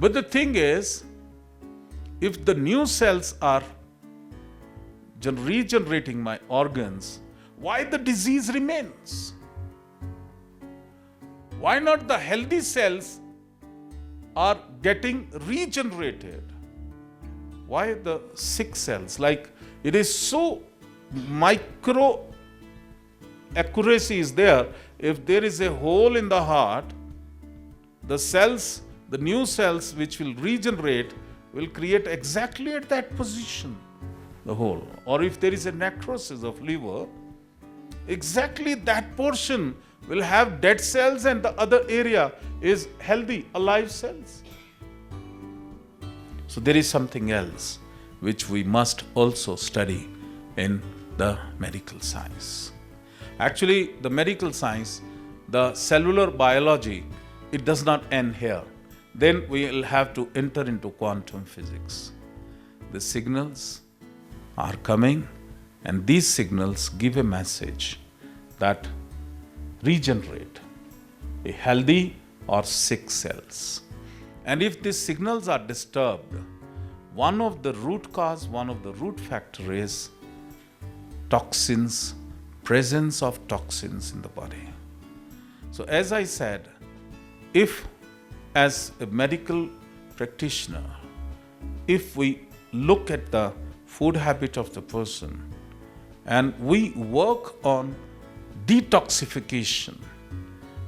But the thing is, if the new cells are regenerating my organs, why the disease remains? Why not the healthy cells are getting regenerated? Why the sick cells? Like, it is so micro accuracy is there. If there is a hole in the heart, the cells, the new cells which will regenerate, will create exactly at that position the hole. Or if there is a necrosis of liver, exactly that portion will have dead cells and the other area is healthy, alive cells. So there is something else which we must also study in the medical science. Actually, the medical science, the cellular biology, it does not end here. Then we will have to enter into quantum physics. The signals are coming, and these signals give a message that regenerate a healthy or sick cells. And if these signals are disturbed, one of the root cause, one of the root factor is toxins, presence of toxins in the body. So as I said, if as a medical practitioner, if we look at the food habit of the person and we work on detoxification,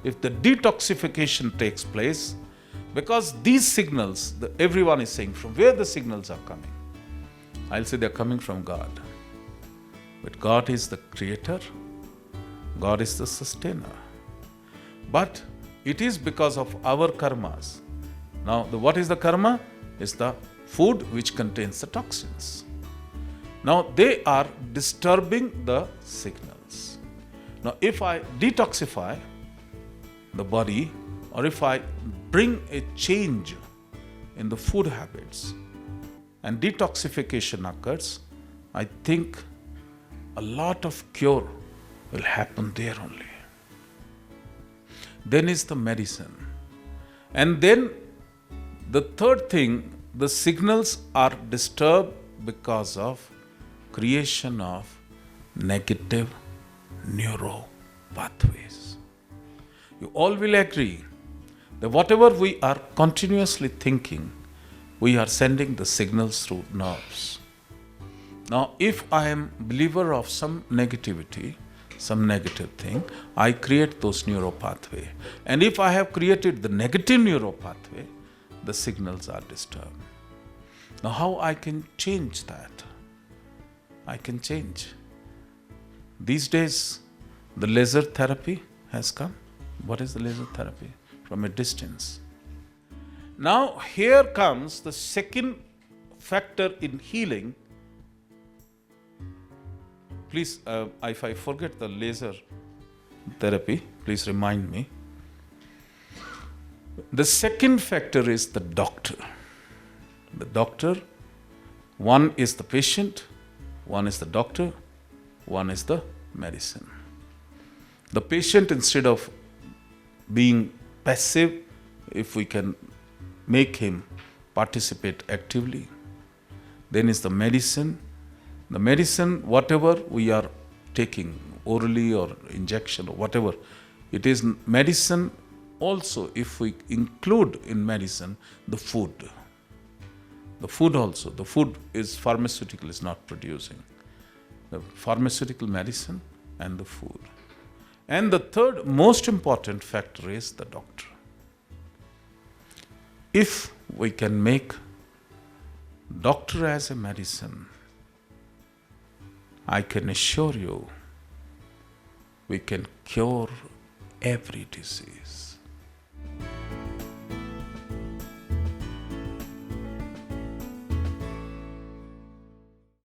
if the detoxification takes place, because these signals, everyone is saying from where the signals are coming. I'll say they're coming from God. But God is the creator, God is the sustainer. But it is because of our karmas. Now, what is the karma? It's the food which contains the toxins. Now, they are disturbing the signals. Now, if I detoxify the body, or if I bring a change in the food habits and detoxification occurs, I think a lot of cure will happen there only. Then is the medicine. And then the third thing, the signals are disturbed because of creation of negative neuro pathways. You all will agree that whatever we are continuously thinking, we are sending the signals through nerves. Now, if I am a believer of some negativity, some negative thing, I create those neuropathway. And if I have created the negative neuropathway, the signals are disturbed. Now, how I can change that? I can change. These days, the laser therapy has come. What is the laser therapy? From a distance. Now, here comes the second factor in healing. Please, if I forget the laser therapy, please remind me. The second factor is the doctor. The doctor, one is the patient, one is the doctor, one is the medicine. The patient, instead of being passive, if we can make him participate actively, then is the medicine. The medicine, whatever we are taking, orally or injection or whatever, it is medicine also if we include in medicine the food. The food also, the food is pharmaceutical, is not producing. The pharmaceutical medicine and the food. And the third most important factor is the doctor. If we can make doctor as a medicine, I can assure you we can cure every disease.